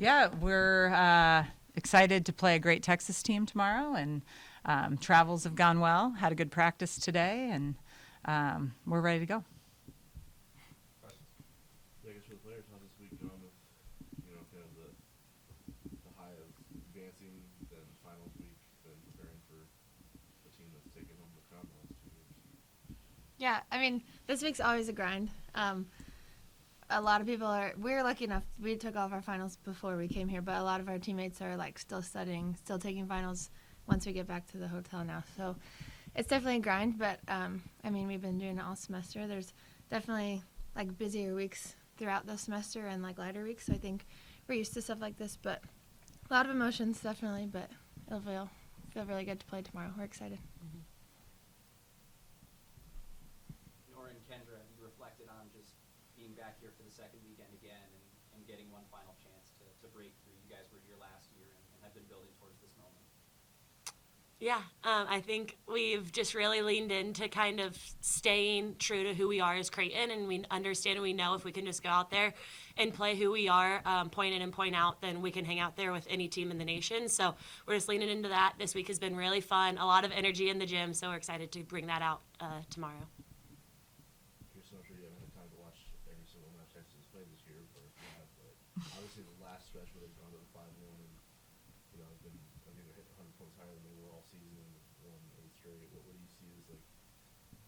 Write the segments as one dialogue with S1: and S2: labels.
S1: Yeah, we're excited to play a great Texas team tomorrow, and travels have gone well. Had a good practice today, and we're ready to go.
S2: Questions? Yeah, I guess for the players, how's this week gone with, kind of the high of advancing, then finals week, then preparing for a team that's taken home the crown the last 2 years?
S3: Yeah, I mean, this week's always a grind. A lot of people we're lucky enough, we took all of our finals before we came here, but a lot of our teammates are like still studying, still taking finals once we get back to the hotel now. So it's definitely a grind, but I mean, we've been doing it all semester. There's definitely like busier weeks throughout the semester and like lighter weeks. So I think we're used to stuff like this, but a lot of emotions definitely, but it'll feel really good to play tomorrow. We're excited.
S4: Norah and Kendra, you reflected on just being back here for the second weekend again and getting one final chance to break through. You guys were here last year and have been building towards this moment.
S5: Yeah, I think we've just really leaned into kind of staying true to who we are as Creighton, and we understand and we know if we can just go out there and play who we are, point in and point out, then we can hang out there with any team in the nation. So we're just leaning into that. This week has been really fun, a lot of energy in the gym, so we're excited to bring that out tomorrow.
S2: Kirsten, I'm sure you haven't had time to watch every single match Texas play this year, or if you have, but obviously the last stretch where they've gone to the 5-1 and, have been, I think they hit 100 points higher than they were all season and won 8 straight. What do you see as, like,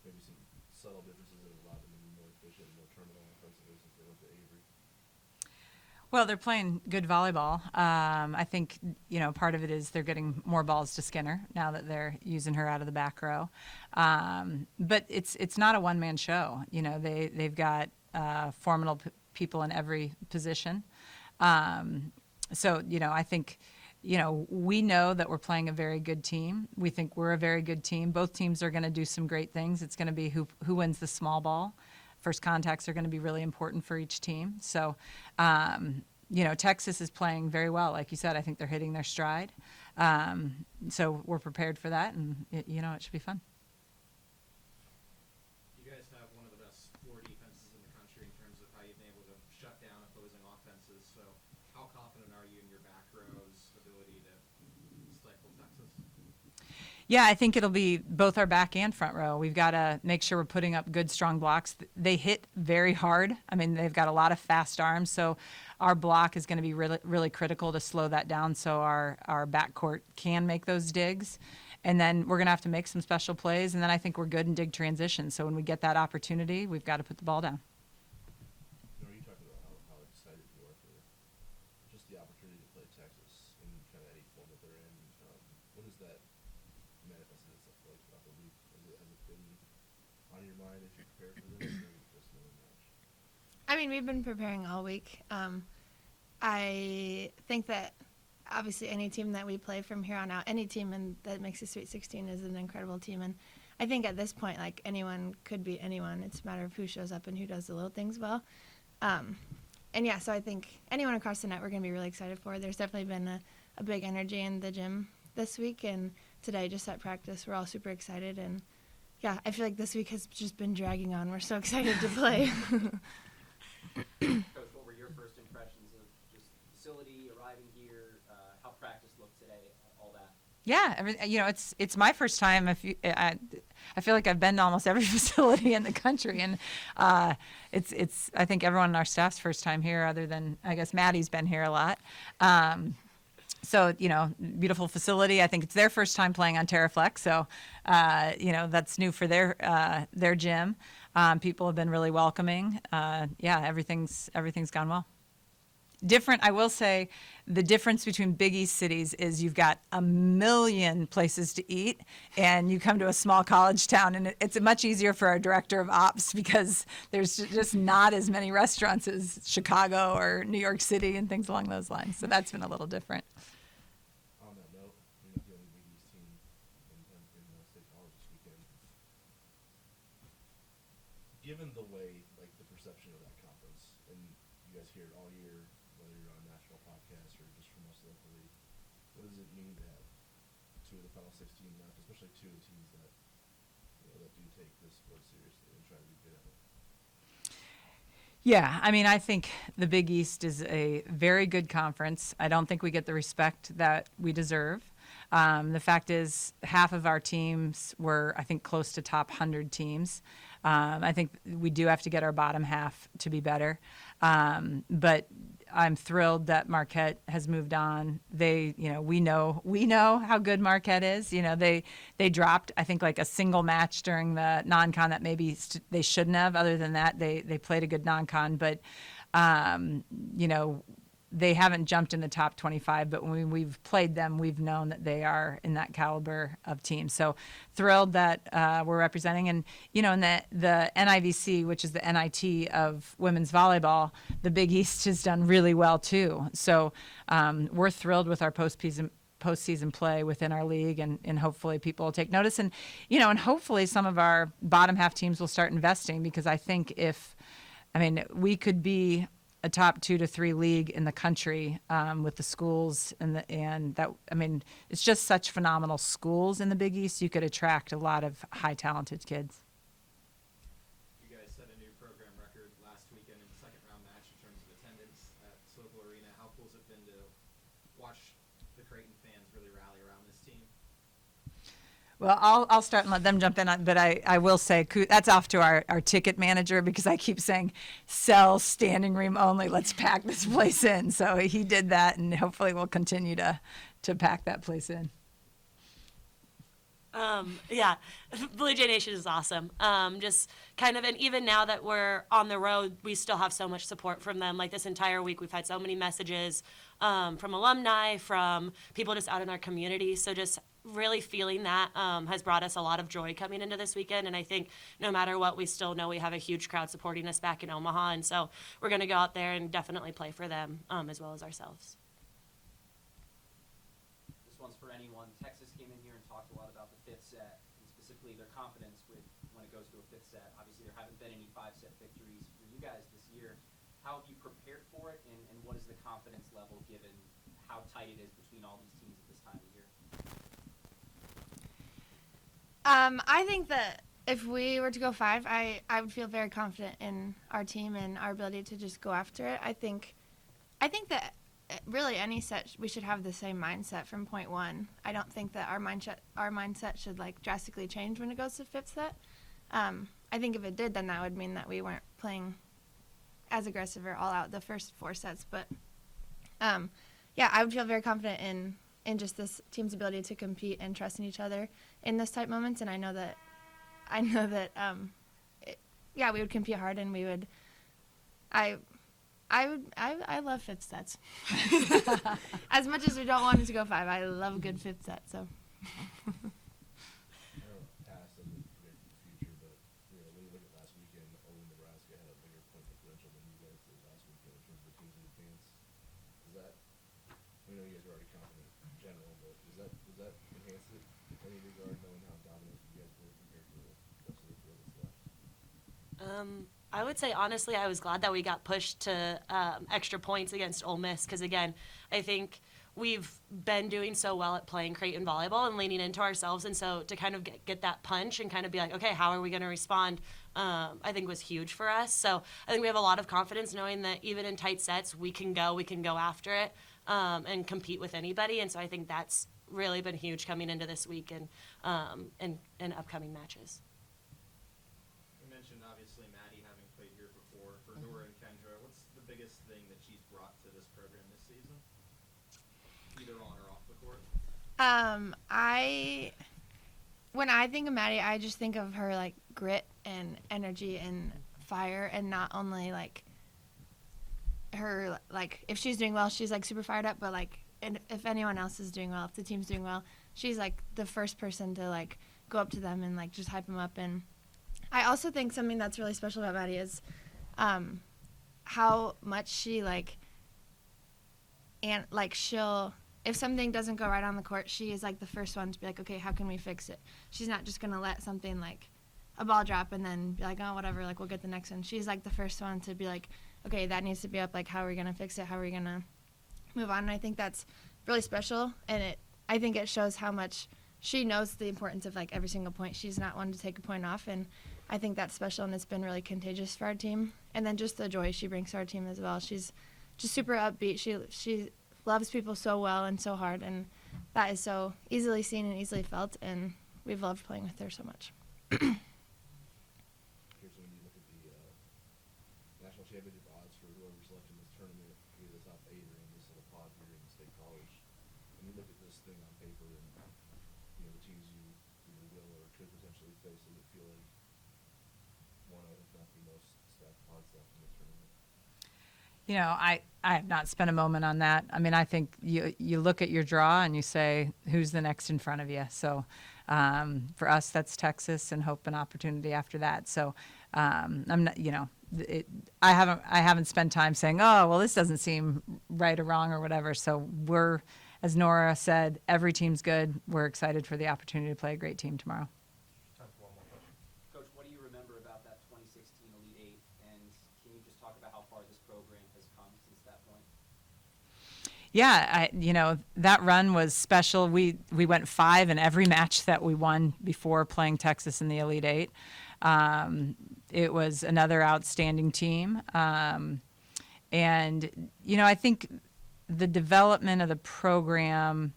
S2: maybe some subtle differences that have allowed them to be more efficient and more terminal offensively since they went to Avery?
S1: Well, they're playing good volleyball. I think, part of it is they're getting more balls to Skinner now that they're using her out of the back row. But it's not a one-man show. They've got formidable people in every position. So, I think, we know that we're playing a very good team. We think we're a very good team. Both teams are going to do some great things. It's going to be who wins the small ball. First contacts are going to be really important for each team. So, Texas is playing very well. Like you said, I think they're hitting their stride. So we're prepared for that, and it should be fun.
S6: You guys have one of the best floor defenses in the country in terms of how you've been able to shut down opposing offenses. So how confident are you in your back row's ability to stifle Texas?
S1: Yeah, I think it'll be both our back and front row. We've got to make sure we're putting up good, strong blocks. They hit very hard. I mean, they've got a lot of fast arms, so our block is going to be really, really critical to slow that down so our backcourt can make those digs. And then we're going to have to make some special plays, and then I think we're good in dig transition. So when we get that opportunity, we've got to put the ball down.
S2: You talked about how excited you are for just the opportunity to play Texas in kind of any form that they're in. What does that manifested itself like throughout the week? Has it been on your mind as you prepare for this, or just another match?
S3: I mean, we've been preparing all week. I think that obviously any team that we play from here on out, any team that makes the Sweet 16 is an incredible team. And I think at this point, like, anyone could beat anyone. It's a matter of who shows up and who does the little things well. And yeah, so I think anyone across the net we're going to be really excited for. There's definitely been a big energy in the gym this week, and today just at practice we're all super excited. And yeah, I feel like this week has just been dragging on. We're so excited to play.
S4: Coach, what were your first impressions of just the facility, arriving here, how practice looked today, all that?
S1: Yeah, it's my first time. I feel like I've been to almost every facility in the country, and it's I think everyone on our staff's first time here, other than I guess Maddie's been here a lot. So, beautiful facility. I think it's their first time playing on Terraflex, so, that's new for their gym. People have been really welcoming. Everything's gone well. Different, I will say, the difference between Big East cities is you've got a million places to eat, and you come to a small college town, and it's much easier for our director of ops because there's just not as many restaurants as Chicago or New York City and things along those lines. So that's been a little different.
S2: On that note, you're not the only Big East team in State College this weekend. Given the way, like, the perception of that conference, and you guys hear it all year, whether you're on a national podcast or just from us locally, what does it mean to have two of the Final 16 left, especially two of the teams that that do take this sport seriously and try to be good at it?
S1: Yeah, I mean, I think the Big East is a very good conference. I don't think we get the respect that we deserve. The fact is, half of our teams were, I think, close to top 100 teams. I think we do have to get our bottom half to be better. But I'm thrilled that Marquette has moved on. They, we know how good Marquette is. They dropped, I think, like a single match during the non-con that maybe they shouldn't have. Other than that, they played a good non-con. But, they haven't jumped in the top 25, but when we've played them, we've known that they are in that caliber of team. So thrilled that we're representing. And, in the NIVC, which is the NIT of women's volleyball, the Big East has done really well, too. So we're thrilled with our postseason play within our league, and hopefully people will take notice. And, and hopefully some of our bottom half teams will start investing, because I think we could be a top 2 to 3 league in the country with the schools it's just such phenomenal schools in the Big East. You could attract a lot of high talented kids.
S6: You guys set a new program record last weekend in the second round match in terms of attendance at Sokol Arena. How cool has it been to watch the Creighton fans really rally around this team?
S1: Well, I'll start and let them jump in, but I will say that's off to our ticket manager, because I keep saying, sell standing room only, let's pack this place in. So he did that, and hopefully we'll continue to pack that place in.
S5: Yeah, Blue Jay Nation is awesome. Just kind of, and even now that we're on the road, we still have so much support from them. Like this entire week, we've had so many messages from alumni, from people just out in our community. So just really feeling that has brought us a lot of joy coming into this weekend. And I think no matter what, we still know we have a huge crowd supporting us back in Omaha. And so we're going to go out there and definitely play for them as well as ourselves.
S4: This one's for anyone. Texas came in here and talked a lot about the fifth set, and specifically their confidence when it goes to a fifth set. Obviously, there haven't been any 5-set victories for you guys this year. How have you prepared for it, and what is the confidence level given how tight it is between all these teams at this time of year?
S3: I think that if we were to go 5, I would feel very confident in our team and our ability to just go after it. I think that really any set we should have the same mindset from point 1. I don't think that our mindset should like drastically change when it goes to fifth set. I think if it did, then that would mean that we weren't playing as aggressive or all out the first 4 sets. But yeah, I would feel very confident in just this team's ability to compete and trust in each other in this type moments. And I know that we would compete hard, and we would. I love fifth sets. As much as we don't want it to go 5, I love a good fifth set. So.
S2: I know past doesn't predict the future, but when you look at last weekend, Nebraska had a bigger point differential than you guys did last weekend in terms of the teams in advance. Is that? I know you guys are already confident in general, but does that enhance it in any regard, knowing how dominant you guys were compared to the rest of the field that's left?
S5: I would say, honestly, I was glad that we got pushed to extra points against Ole Miss, because, again, I think we've been doing so well at playing Creighton volleyball and leaning into ourselves. And so to kind of get that punch and kind of be like, okay, how are we going to respond, I think was huge for us. So I think we have a lot of confidence knowing that even in tight sets, we can go after it and compete with anybody. And so I think that's really been huge coming into this week and upcoming matches.
S6: You mentioned, obviously, Maddie having played here before. For Norah and Kendra, what's the biggest thing that she's brought to this program this season? Either on or off the court?
S3: When I think of Maddie, I just think of her like grit and energy and fire, and not only like her, like if she's doing well, she's like super fired up, but like, and if anyone else is doing well, if the team's doing well, she's like the first person to like go up to them and like just hype them up. And I also think something that's really special about Maddie is how much she she'll, if something doesn't go right on the court, she is like the first one to be like, okay, how can we fix it? She's not just gonna let something like a ball drop and then be like, oh, whatever, like we'll get the next one. She's like the first one to be like, okay, that needs to be up, like how are we gonna fix it? How are we gonna move on? And I think that's really special, and I think it shows how much she knows the importance of like every single point. She's not one to take a point off, and I think that's special, and it's been really contagious for our team. And then just the joy she brings to our team as well. She's just super upbeat. She loves people so well and so hard, and that is so easily seen and easily felt, and we've loved playing with her so much.
S2: Kirsten, when you look at the national championship odds for whoever's left in this tournament, either the top 8 or in this little pod here in State College, when you look at this thing on paper and the teams you either will or could potentially face, does it feel like one of, if not the most stacked pods left in the tournament?
S1: I have not spent a moment on that. I mean, I think you look at your draw and you say, who's the next in front of you? So for us, that's Texas, and hope and opportunity after that. So I'm not, I haven't spent time saying, oh, well, this doesn't seem right or wrong or whatever. So we're, as Norah said, every team's good. We're excited for the opportunity to play a great team tomorrow.
S6: Time for one more question.
S4: Coach, what do you remember about that 2016 Elite Eight, and can you just talk about how far this program has come since that point?
S1: Yeah, that run was special. We went 5 in every match that we won before playing Texas in the Elite Eight. It was another outstanding team. And, I think the development of the program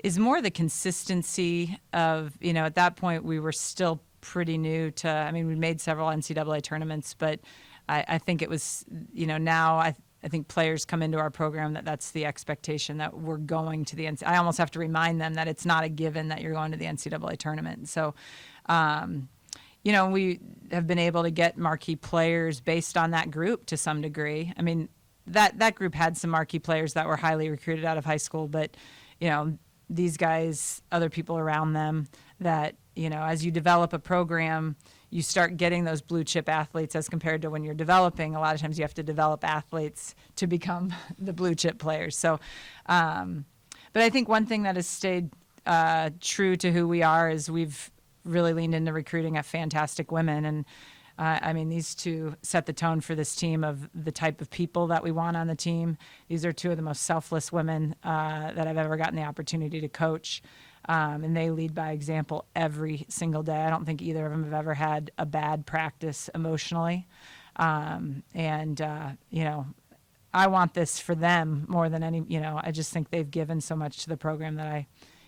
S1: is more the consistency of, at that point we were still pretty new to, we made several NCAA tournaments, but I think it was, now I think players come into our program that's the expectation that we're going to the NCAA. I almost have to remind them that it's not a given that you're going to the NCAA tournament. So, we have been able to get marquee players based on that group to some degree. That group had some marquee players that were highly recruited out of high school, but, these guys, other people around them that, as you develop a program, you start getting those blue chip athletes as compared to when you're developing. A lot of times you have to develop athletes to become the blue chip players. So, but I think one thing that has stayed true to who we are is we've really leaned into recruiting at fantastic women. And these two set the tone for this team of the type of people that we want on the team. These are two of the most selfless women that I've ever gotten the opportunity to coach. And they lead by example every single day. I don't think either of them have ever had a bad practice emotionally. I want this for them more than any, I just think they've given so much to the program that I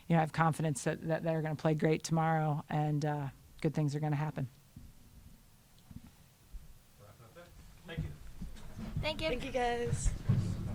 S1: have confidence that they're going to play great tomorrow, and good things are going to happen.
S6: Thank you.
S3: Thank you.
S5: Thank you, guys.